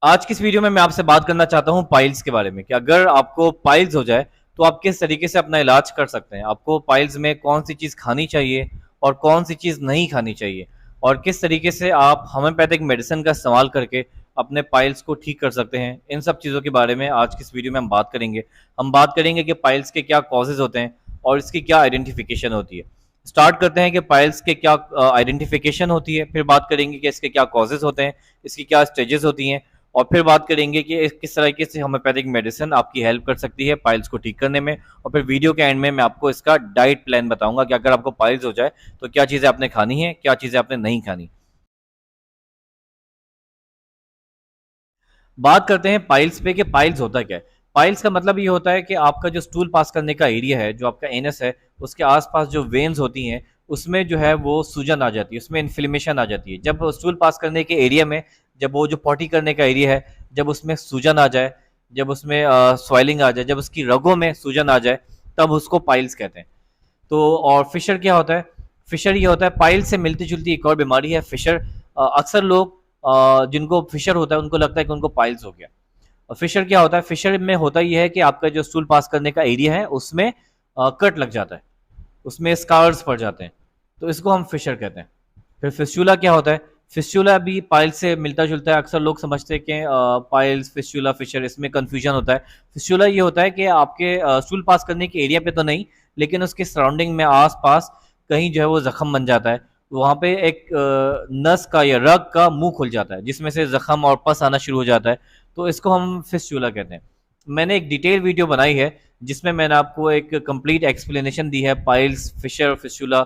आज की इस वीडियो में मैं आपसे बात करना चाहता हूँ पाइल्स के बारे में कि अगर आपको पाइल्स हो जाए तो आप किस तरीके से अपना इलाज कर सकते हैं। आपको पाइल्स में कौन सी चीज़ खानी चाहिए और कौन सी चीज़ नहीं खानी चाहिए और किस तरीके से आप होम्योपैथिक मेडिसिन का इस्तेमाल करके अपने पाइल्स को ठीक कर सकते हैं। इन सब चीज़ों के बारे में आज की इस वीडियो में हम बात करेंगे। हम बात करेंगे कि पाइल्स के क्या कॉजेज़ होते हैं और इसकी क्या आइडेंटिफिकेशन होती है। स्टार्ट करते हैं कि पाइल्स के क्या आइडेंटिफिकेशन होती है, फिर बात करेंगे कि इसके क्या कॉजेज़ होते हैं, इसकी क्या स्टेजेस होती हैं और फिर बात करेंगे कि किस तरीके से होम्योपैथिक मेडिसिन आपकी हेल्प कर सकती है पाइल्स को ठीक करने में। और फिर वीडियो के एंड में मैं आपको इसका डाइट प्लान बताऊंगा कि अगर आपको पाइल्स हो जाए तो क्या चीज़ें आपने खानी है, क्या चीज़ें आपने नहीं खानी। बात करते हैं पाइल्स पे कि पाइल्स होता क्या है। पाइल्स का मतलब ये होता है कि आपका जो स्टूल पास करने का एरिया है, जो आपका एनस है, उसके आसपास जो वेन्स होती हैं उसमें जो है वो सूजन आ जाती है, उसमें इन्फ्लेमेशन आ जाती है। जब स्टूल पास करने के एरिया में, जब वो जो पॉटी करने का एरिया है, जब उसमें सूजन आ जाए, जब उसमें स्वेलिंग आ जाए, जब उसकी रगों में सूजन आ जाए, तब उसको पाइल्स कहते हैं। तो और फिशर क्या होता है? फिशर ये होता है, पाइल्स से मिलती जुलती एक और बीमारी है फिशर। अक्सर लोग जिनको फिशर होता है उनको लगता है कि उनको पाइल्स हो गया। और फिशर क्या होता है? फिशर में होता ये है कि आपका जो स्टूल पास करने का एरिया है उसमें कट लग जाता है, उसमें स्कार्स पड़ जाते हैं, तो इसको हम फिशर कहते हैं। फिर फिस्चुला क्या होता है? फिस्चुला भी पाइल्स से मिलता जुलता है। अक्सर लोग समझते हैं कि पाइल्स, फिस्चुला, फिशर, इसमें कंफ्यूजन होता है। फिस्चुला ये होता है कि आपके स्टूल पास करने के एरिया पे तो नहीं, लेकिन उसके सराउंडिंग में आस पास कहीं जो है वो जख्म बन जाता है। वहाँ पे एक नस का या रग का मुंह खुल जाता है जिसमें से जख्म और पस आना शुरू हो जाता है, तो इसको हम फिस्चुला कहते हैं। मैंने एक डिटेल वीडियो बनाई है जिसमें मैंने आपको एक कंप्लीट एक्सप्लेनेशन दी है पाइल्स, फिशर, फिस्चुला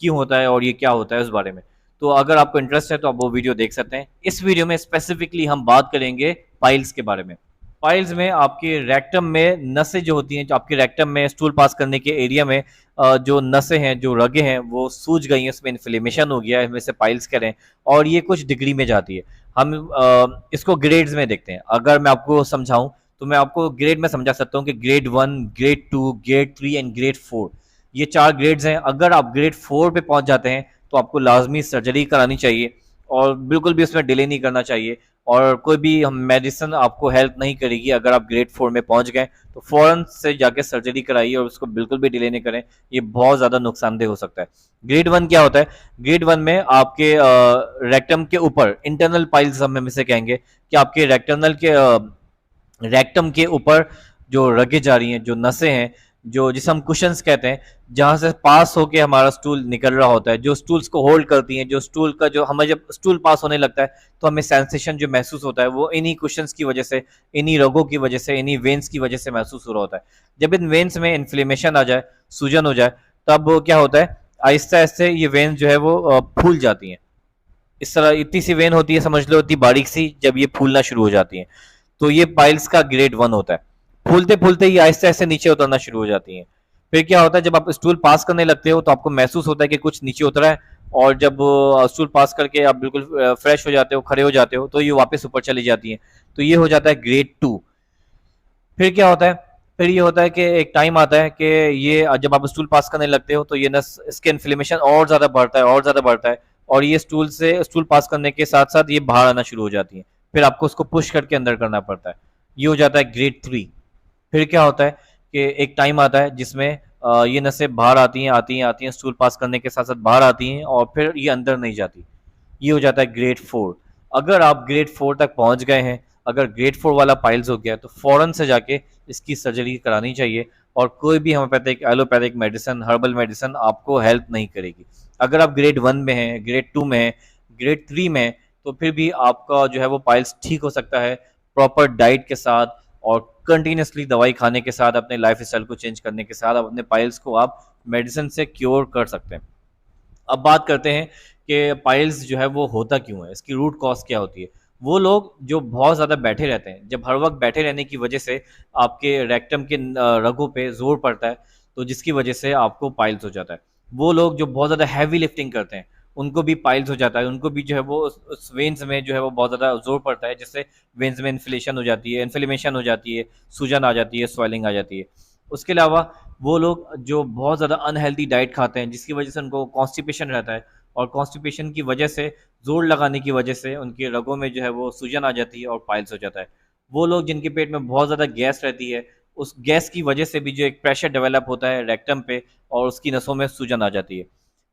क्यों होता है और ये क्या होता है उस बारे में। तो अगर आपको इंटरेस्ट है तो आप वो वीडियो देख सकते हैं। इस वीडियो में स्पेसिफिकली हम बात करेंगे पाइल्स के बारे में। पाइल्स में आपके रेक्टम में नसें जो होती हैं, जो आपके रेक्टम में स्टूल पास करने के एरिया में जो नसें हैं, जो रगें हैं, वो सूज गई हैं, उसमें इन्फ्लेमेशन हो गया है, हम इसे पाइल्स करें और ये कुछ डिग्री में जाती है। हम इसको ग्रेड्स में देखते हैं। अगर मैं आपको समझाऊं तो मैं आपको ग्रेड में समझा सकता हूँ कि grade 1, grade 2, grade 3 and grade 4, ये 4 ग्रेड्स हैं। अगर आप ग्रेड 4 पे पहुंच जाते हैं तो आपको लाजमी सर्जरी करानी चाहिए और बिल्कुल भी उसमें डिले नहीं करना चाहिए और कोई भी हम मेडिसिन आपको हेल्प नहीं करेगी। अगर आप ग्रेड 4 में पहुंच गए तो फ़ौरन से जाके सर्जरी कराइए और उसको बिल्कुल भी डिले नहीं करें, ये बहुत ज़्यादा नुकसानदेह हो सकता है। ग्रेड 1 क्या होता है? ग्रेड 1 में आपके रेक्टम के ऊपर इंटरनल पाइल्स हम इसे कहेंगे कि आपके रेक्टम के ऊपर जो रगें जा रही हैं, जो नसें हैं, जो जिसे हम कुशंस कहते हैं, जहाँ से पास होके हमारा स्टूल निकल रहा होता है, जो स्टूल्स को होल्ड करती हैं, जो स्टूल का जो हमें जब स्टूल पास होने लगता है तो हमें सेंसेशन जो महसूस होता है वो इन्हीं कुशंस की वजह से, इन्हीं रगों की वजह से, इन्हीं वेन्स की वजह से महसूस हो रहा होता है। जब इन वेन्स में इन्फ्लेमेशन आ जाए, सूजन हो जाए, तब क्या होता है, आहिस्ता आहिस्ता ये वेन्स जो है वो फूल जाती हैं। इस तरह इतनी सी वेन होती है, समझ लो इतनी बारीक सी, जब ये फूलना शुरू हो जाती हैं तो ये पाइल्स का ग्रेड 1 होता है। फूलते फूलते ही आहिस्ते आहिस्ते नीचे उतरना शुरू हो जाती हैं। फिर क्या होता है, जब आप स्टूल पास करने लगते हो तो आपको महसूस होता है कि कुछ नीचे उतरा है और जब स्टूल पास करके आप बिल्कुल फ्रेश हो जाते हो, खड़े हो जाते हो, तो ये वापस ऊपर चली जाती हैं। तो ये हो जाता है ग्रेड 2। फिर क्या होता है? फिर ये होता है कि एक टाइम आता है कि ये जब आप स्टूल पास करने लगते हो तो ये नस, इसके इन्फ्लेमेशन और ज़्यादा बढ़ता है और ज़्यादा बढ़ता है और ये स्टूल पास करने के साथ साथ ये बाहर आना शुरू हो जाती है। फिर आपको उसको पुश करके अंदर करना पड़ता है। ये हो जाता है ग्रेड 3। फिर क्या होता है कि एक टाइम आता है जिसमें ये नसें बाहर आती हैं स्टूल पास करने के साथ साथ बाहर आती हैं और फिर ये अंदर नहीं जाती। ये हो जाता है ग्रेड 4। अगर आप ग्रेड 4 तक पहुंच गए हैं, अगर ग्रेड 4 वाला पाइल्स हो गया तो फ़ौरन से जाके इसकी सर्जरी करानी चाहिए और कोई भी homeopathic, allopathic medicine, herbal medicine आपको हेल्प नहीं करेगी। अगर आप ग्रेड 1 में हैं, ग्रेड 2 में हैं, ग्रेड 3 में हैं, तो फिर भी आपका जो है वो पाइल्स ठीक हो सकता है प्रॉपर डाइट के साथ और कंटिन्यूसली दवाई खाने के साथ, अपने लाइफ स्टाइल को चेंज करने के साथ अपने पाइल्स को आप मेडिसिन से क्योर कर सकते हैं। अब बात करते हैं कि पाइल्स जो है वो होता क्यों है, इसकी रूट कॉज क्या होती है। वो लोग जो बहुत ज़्यादा बैठे रहते हैं, जब हर वक्त बैठे रहने की वजह से आपके रेक्टम के रगों पे जोर पड़ता है, तो जिसकी वजह से आपको पाइल्स हो जाता है। वो लोग जो बहुत ज़्यादा हैवी लिफ्टिंग करते हैं उनको भी पाइल्स हो जाता है, उनको भी जो है वो उस वेन्स में जो है वो बहुत ज़्यादा जोर पड़ता है, जिससे वेन्स में इन्फ्लेमेशन हो जाती है, सूजन आ जाती है, स्वेलिंग आ जाती है। उसके अलावा वो लोग जो बहुत ज़्यादा अनहेल्दी डाइट खाते हैं जिसकी वजह से उनको कॉन्स्टिपेशन रहता है, और कॉन्स्टिपेशन की वजह से, जोर लगाने की वजह से उनके रगों में जो है वो सूजन आ जाती है और पाइल्स हो जाता है। वो लोग जिनके पेट में बहुत ज़्यादा गैस रहती है, उस गैस की वजह से भी जो एक प्रेशर डेवलप होता है रेक्टम पे और उसकी नसों में सूजन आ जाती है।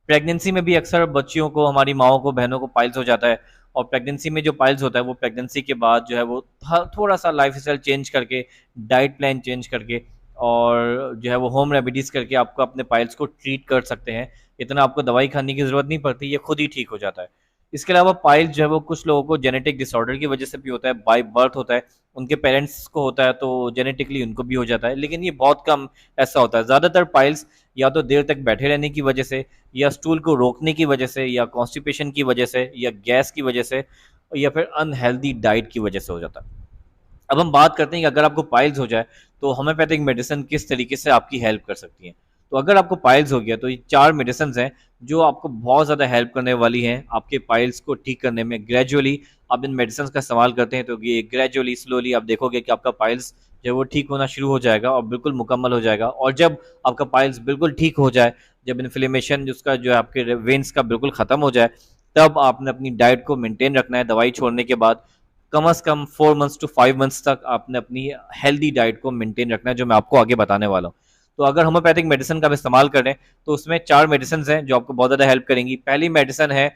प्रेगनेंसी में भी अक्सर बच्चियों को, हमारी माँओं को, बहनों को पाइल्स हो जाता है और प्रेगनेंसी में जो पाइल्स होता है वो प्रेगनेंसी के बाद जो है वो थोड़ा-सा लाइफ़स्टाइल चेंज करके, डाइट प्लान चेंज करके और जो है वो होम रेमेडीज़ करके आपको अपने पाइल्स को ट्रीट कर सकते हैं। इतना आपको दवाई खाने की ज़रूरत नहीं पड़ती, ये खुद ही ठीक हो जाता है। इसके अलावा पाइल्स जो है वो कुछ लोगों को जेनेटिक डिसऑर्डर की वजह से भी होता है, बाय बर्थ होता है, उनके पेरेंट्स को होता है तो जेनेटिकली उनको भी हो जाता है, लेकिन ये बहुत कम ऐसा होता है। ज़्यादातर पाइल्स या तो देर तक बैठे रहने की वजह से, या स्टूल को रोकने की वजह से, या कॉन्स्टिपेशन की वजह से, या गैस की वजह से, या फिर अनहेल्दी डाइट की वजह से हो जाता है। अब हम बात करते हैं कि अगर आपको पाइल्स हो जाए तो होम्योपैथिक मेडिसिन किस तरीके से आपकी हेल्प कर सकती हैं। तो अगर आपको पाइल्स हो गया तो ये 4 मेडिसिन्स हैं जो आपको बहुत ज़्यादा हेल्प करने वाली हैं आपके पाइल्स को ठीक करने में। ग्रेजुअली आप इन मेडिसिन्स का इस्तेमाल करते हैं तो ये ग्रेजुअली स्लोली आप देखोगे कि आपका पाइल्स जो है वो ठीक होना शुरू हो जाएगा और बिल्कुल मुकम्मल हो जाएगा। और जब आपका पाइल्स बिल्कुल ठीक हो जाए, जब इन्फ्लेमेशन उसका जो है आपके वेन्स का बिल्कुल ख़त्म हो जाए, तब आपने अपनी डाइट को मेंटेन रखना है दवाई छोड़ने के बाद। कम से कम 4 मंथ्स टू 5 मंथ्स तक आपने अपनी हेल्दी डाइट को मेंटेन रखना है, जो मैं आपको आगे बताने वाला हूँ। तो अगर होम्योपैथिक मेडिसिन का आप इस्तेमाल करें तो उसमें 4 मेडिसिन्स हैं जो आपको बहुत ज़्यादा हेल्प करेंगी। पहली मेडिसिन है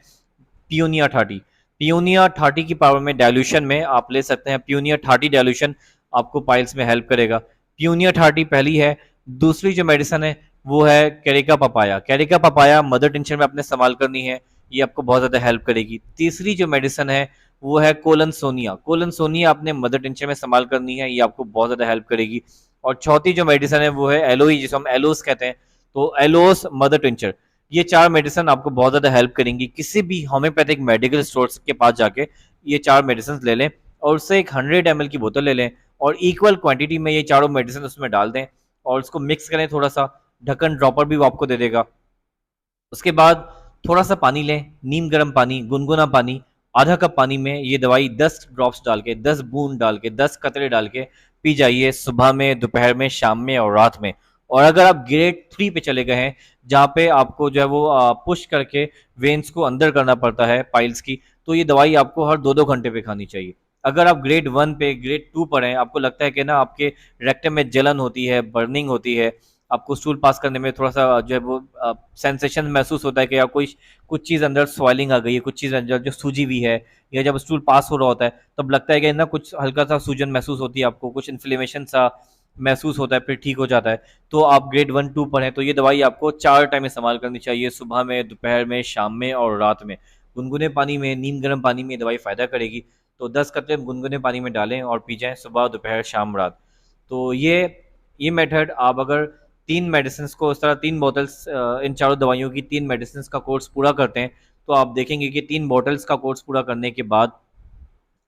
पियोनिया 30। पियोनिया 30 की पावर में डाइल्यूशन में आप ले सकते हैं। पियोनिया 30 डाइल्यूशन आपको पाइल्स में हेल्प करेगा। पियोनिया 30 पहली है। दूसरी जो मेडिसिन है वो है Carica papaya. Carica papaya mother tension में आपने इस्तेमाल करनी है, ये आपको बहुत ज़्यादा हेल्प करेगी। तीसरी जो मेडिसिन है वो है कोलन सोनिया। कोलन सोनिया आपने मदर टिंचर में इस्तेमाल करनी है, ये आपको बहुत ज़्यादा हेल्प करेगी। और चौथी जो मेडिसिन है वो है एलोई, जिसे हम एलोस कहते हैं, तो एलोस मदर टिंचर। ये 4 मेडिसिन आपको बहुत ज़्यादा हेल्प करेंगी। किसी भी होम्योपैथिक मेडिकल स्टोर्स के पास जाके ये 4 मेडिसिन ले लें और उससे एक 100 ml की बोतल ले लें और इक्वल क्वांटिटी में ये चारों मेडिसिन उसमें डाल दें और उसको मिक्स करें थोड़ा सा। ढक्कन ड्रॉपर भी वो आपको दे देगा। उसके बाद थोड़ा सा पानी लें, नीम गर्म पानी, गुनगुना पानी। आधा कप पानी में ये दवाई 10 ड्रॉप्स डाल के, 10 बूंद डाल के, 10 कतरे डाल के पी जाइए सुबह में, दोपहर में, शाम में और रात में। और अगर आप ग्रेड 3 पे चले गए हैं जहाँ पे आपको जो है वो पुश करके वेन्स को अंदर करना पड़ता है पाइल्स की, तो ये दवाई आपको हर 2-2 घंटे पे खानी चाहिए। अगर आप ग्रेड 1 पे, ग्रेड 2 पर हैं, आपको लगता है कि ना आपके रेक्टम में जलन होती है, बर्निंग होती है, आपको स्टूल पास करने में थोड़ा सा जो है वो सेंसेशन महसूस होता है कि या कोई कुछ चीज़ अंदर स्वेलिंग आ गई है, कुछ चीज़ अंदर जो सूजी हुई है, या जब स्टूल पास हो रहा होता है तब लगता है कि ना कुछ हल्का सा सूजन महसूस होती है, आपको कुछ इन्फ्लेमेशन सा महसूस होता है, फिर ठीक हो जाता है। तो आप ग्रेड 1-2 पर हैं तो ये दवाई आपको 4 टाइम इस्तेमाल करनी चाहिए, सुबह में, दोपहर में, शाम में और रात में। गुनगुने पानी में, नीम गर्म पानी में ये दवाई फ़ायदा करेगी। तो 10 कतरे गुनगुने पानी में डालें और पी जाएँ सुबह, दोपहर, शाम, रात। तो ये मेथड आप अगर 3 मेडिसिन्स को इस तरह 3 बॉटल्स इन चारों दवाइयों की 3 मेडिसिन्स का कोर्स पूरा करते हैं, तो आप देखेंगे कि 3 बॉटल्स का कोर्स पूरा करने के बाद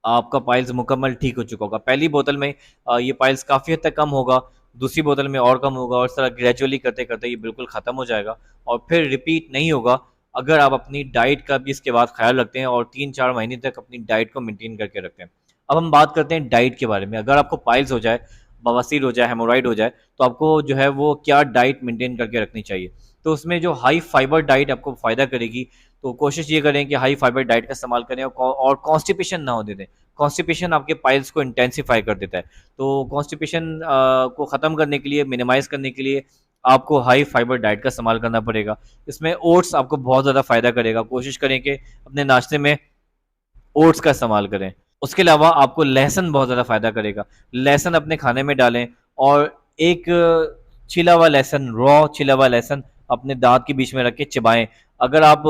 आपका पाइल्स मुकम्मल ठीक हो चुका होगा। पहली बोतल में ये पाइल्स काफ़ी हद तक कम होगा, दूसरी बोतल में और कम होगा और इस तरह ग्रेजुअली करते-करते ये बिल्कुल ख़त्म हो जाएगा और फिर रिपीट नहीं होगा अगर आप अपनी डाइट का भी इसके बाद ख़्याल रखते हैं और 3-4 महीने तक अपनी डाइट को मेंटेन करके रखते हैं। अब हम बात करते हैं डाइट के बारे में। अगर आपको पाइल्स हो जाए, बवासीर हो जाए, हेमोरॉइड हो जाए, तो आपको जो है वो क्या डाइट मेंटेन करके रखनी चाहिए। तो उसमें जो हाई फाइबर डाइट आपको फ़ायदा करेगी, तो कोशिश ये करें कि हाई फाइबर डाइट का इस्तेमाल करें और कॉन्स्टिपेशन ना होने दें। कॉन्स्टिपेशन आपके पाइल्स को इंटेंसिफाई कर देता है। तो कॉन्स्टिपेशन को ख़त्म करने के लिए, मिनिमाइज़ करने के लिए आपको हाई फाइबर डाइट का इस्तेमाल करना पड़ेगा। इसमें ओट्स आपको बहुत ज़्यादा फ़ायदा करेगा। कोशिश करें कि अपने नाश्ते में ओट्स का इस्तेमाल करें। उसके अलावा आपको लहसुन बहुत ज़्यादा फ़ायदा करेगा। लहसुन अपने खाने में डालें और एक छिला हुआ लहसुन, रॉ छिला हुआ लहसुन अपने दाँत के बीच में रख के चबाएँ। अगर आप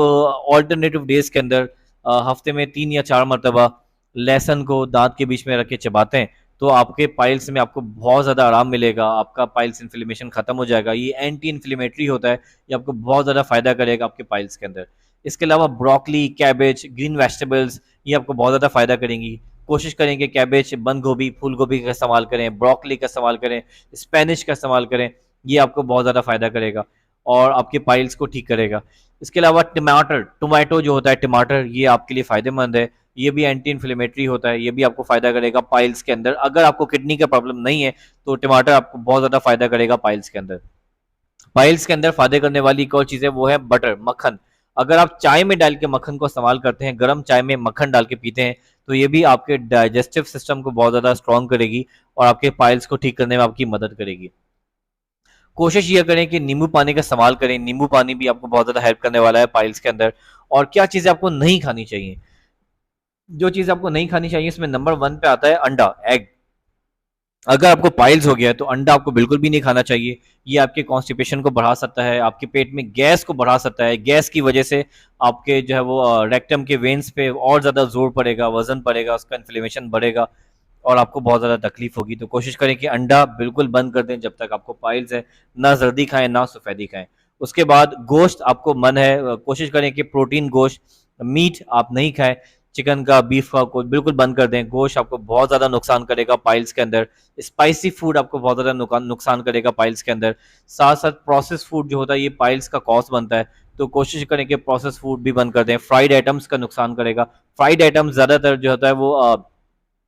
अल्टरनेटिव डेज़ के अंदर हफ़्ते में 3 या 4 मर्तबा लहसुन को दाँत के बीच में रख के चबाते हैं, तो आपके पाइल्स में आपको बहुत ज़्यादा आराम मिलेगा, आपका पाइल्स इन्फ्लेमेशन ख़त्म हो जाएगा। ये एंटी इन्फ्लेमेटरी होता है, ये आपको बहुत ज़्यादा फ़ायदा करेगा आपके पाइल्स के अंदर। इसके अलावा ब्रोकली, कैबेज, ग्रीन वेजिटेबल्स ये आपको बहुत ज़्यादा फ़ायदा करेंगी। कोशिश करें कि कैबेज, बंद गोभी, फूल गोभी का इस्तेमाल करें, ब्रोकली का इस्तेमाल करें, स्पेनिश का इस्तेमाल करें, ये आपको बहुत ज़्यादा फ़ायदा करेगा और आपके पाइल्स को ठीक करेगा। इसके अलावा टोमेटो जो होता है, टमाटर, ये आपके लिए फ़ायदेमंद है। ये भी एंटी इन्फ्लेमेटरी होता है, ये भी आपको फ़ायदा करेगा पाइल्स के अंदर। अगर आपको किडनी का प्रॉब्लम नहीं है, तो टमाटर आपको बहुत ज़्यादा फ़ायदा करेगा पाइल्स के अंदर। पाइल्स के अंदर फ़ायदे करने वाली एक और चीज़ है, वो है बटर, मक्खन। अगर आप चाय में डाल के मक्खन को इस्तेमाल करते हैं, गर्म चाय में मक्खन डाल के पीते हैं, तो ये भी आपके डाइजेस्टिव सिस्टम को बहुत ज़्यादा स्ट्रॉन्ग करेगी और आपके पाइल्स को ठीक करने में आपकी मदद करेगी। कोशिश ये करें कि नींबू पानी का इस्तेमाल करें, नींबू पानी भी आपको बहुत ज़्यादा हेल्प करने वाला है पाइल्स के अंदर। और क्या चीज़ें आपको नहीं खानी चाहिए, जो चीज़ आपको नहीं खानी चाहिए इसमें नंबर 1 पे आता है अंडा, एग। अगर आपको पाइल्स हो गया है तो अंडा आपको बिल्कुल भी नहीं खाना चाहिए। ये आपके कॉन्स्टिपेशन को बढ़ा सकता है, आपके पेट में गैस को बढ़ा सकता है। गैस की वजह से आपके जो है वो रेक्टम के वेन्स पे और ज़्यादा जोर पड़ेगा, वजन पड़ेगा, उसका इन्फ्लेमेशन बढ़ेगा और आपको बहुत ज़्यादा तकलीफ होगी। तो कोशिश करें कि अंडा बिल्कुल बंद कर दें जब तक आपको पाइल्स है। ना जर्दी खाएं, ना सफ़ेदी खाएं। उसके बाद गोश्त आपको मन है, कोशिश करें कि प्रोटीन गोश्त, मीट आप नहीं खाएं। चिकन का, बीफ का को बिल्कुल बंद कर दें। गोश्त आपको बहुत ज़्यादा नुकसान करेगा पाइल्स के अंदर। स्पाइसी फूड आपको बहुत ज़्यादा नुकसान करेगा पाइल्स के अंदर। साथ साथ प्रोसेस फूड जो होता है ये पाइल्स का कॉज बनता है, तो कोशिश करें कि प्रोसेस फूड भी बंद कर दें। फ्राइड आइटम्स का नुकसान करेगा। फ्राइड आइटम्स ज़्यादातर जो होता है वो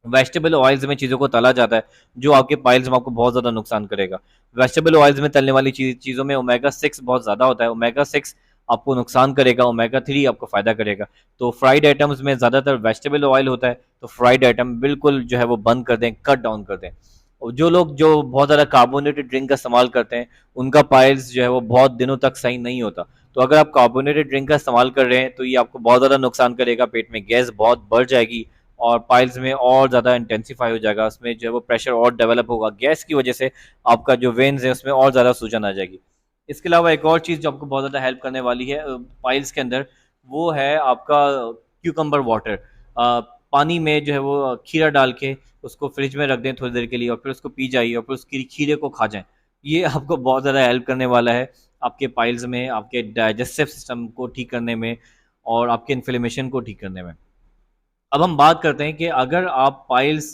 वेजिटेबल ऑयल्स में चीज़ों को तला जाता है, जो आपके पाइल्स में आपको बहुत ज़्यादा नुकसान करेगा। वेजिटेबल ऑयल्स में तलने वाली चीज़ों में ओमेगा 6 बहुत ज़्यादा होता है। ओमेगा 6 आपको नुकसान करेगा, ओमेगा 3 आपको फ़ायदा करेगा। तो फ्राइड आइटम्स में ज़्यादातर वेजिटेबल ऑयल होता है, तो फ्राइड आइटम बिल्कुल जो है वो बंद कर दें, कट डाउन कर दें। और जो लोग जो बहुत ज़्यादा कार्बोनेटेड ड्रिंक का इस्तेमाल करते हैं, उनका पाइल्स जो है वो बहुत दिनों तक सही नहीं होता। तो अगर आप कार्बोनेटेड ड्रिंक का इस्तेमाल कर रहे हैं तो ये आपको बहुत ज़्यादा नुकसान करेगा, पेट में गैस बहुत बढ़ जाएगी और पाइल्स में और ज़्यादा इंटेंसिफाई हो जाएगा, उसमें जो है वो प्रेशर और डेवलप होगा। गैस की वजह से आपका जो वेन्स है उसमें और ज़्यादा सूजन आ जाएगी। इसके अलावा एक और चीज़ जो आपको बहुत ज़्यादा हेल्प करने वाली है पाइल्स के अंदर, वो है आपका क्यूकम्बर वाटर। पानी में जो है वो खीरा डाल के उसको फ्रिज में रख दें थोड़ी देर के लिए और फिर उसको पी जाइए और फिर उस खीरे को खा जाएँ। ये आपको बहुत ज़्यादा हेल्प करने वाला है आपके पाइल्स में, आपके डाइजेस्टिव सिस्टम को ठीक करने में और आपके इन्फ्लेमेशन को ठीक करने में। अब हम बात करते हैं कि अगर आप पाइल्स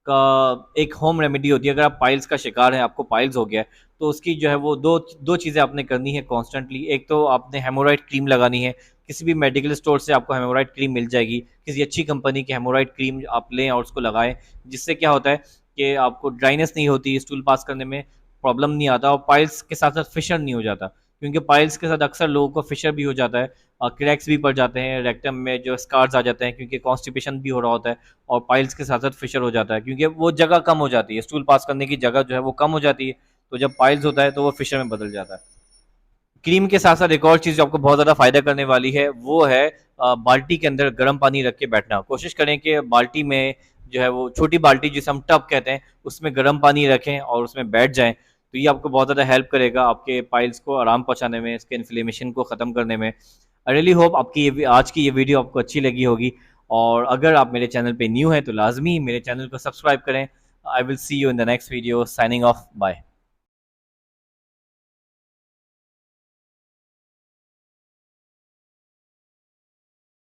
का एक होम रेमेडी होती है, अगर आप पाइल्स का शिकार हैं, आपको पाइल्स हो गया है, तो उसकी जो है वो दो चीज़ें आपने करनी है कॉन्स्टेंटली। एक तो आपने हेमोराइड क्रीम लगानी है, किसी भी मेडिकल स्टोर से आपको हेमोराइड क्रीम मिल जाएगी। किसी अच्छी कंपनी की हेमोराइड क्रीम आप लें और उसको लगाएं, जिससे क्या होता है कि आपको ड्राइनेस नहीं होती, स्टूल पास करने में प्रॉब्लम नहीं आता और पाइल्स के साथ साथ फिशर नहीं हो जाता। क्योंकि पाइल्स के साथ अक्सर लोगों को फिशर भी हो जाता है, क्रैक्स भी पड़ जाते हैं, रेक्टम में जो स्कार्स आ जाते हैं क्योंकि कॉन्स्टिपेशन भी हो रहा होता है और पाइल्स के साथ साथ फिशर हो जाता है क्योंकि वो जगह कम हो जाती है, स्टूल पास करने की जगह जो है वो कम हो जाती है। तो जब पाइल्स होता है तो वो फिशर में बदल जाता है। क्रीम के साथ साथ एक और चीज़ जो आपको बहुत ज़्यादा फायदा करने वाली है वो है बाल्टी के अंदर गर्म पानी रख के बैठना। कोशिश करें कि बाल्टी में जो है वो छोटी बाल्टी जिसे हम टब कहते हैं, उसमें गर्म पानी रखें और उसमें बैठ जाएं। तो ये आपको बहुत ज़्यादा हेल्प करेगा आपके पाइल्स को आराम पहुंचाने में, इसके इन्फ्लेमेशन को ख़त्म करने में। आई रियली होप आपकी आज की ये वीडियो आपको अच्छी लगी होगी और अगर आप मेरे चैनल पे न्यू हैं तो लाजमी मेरे चैनल को सब्सक्राइब करें। I will see you in the next video. Signing off, bye.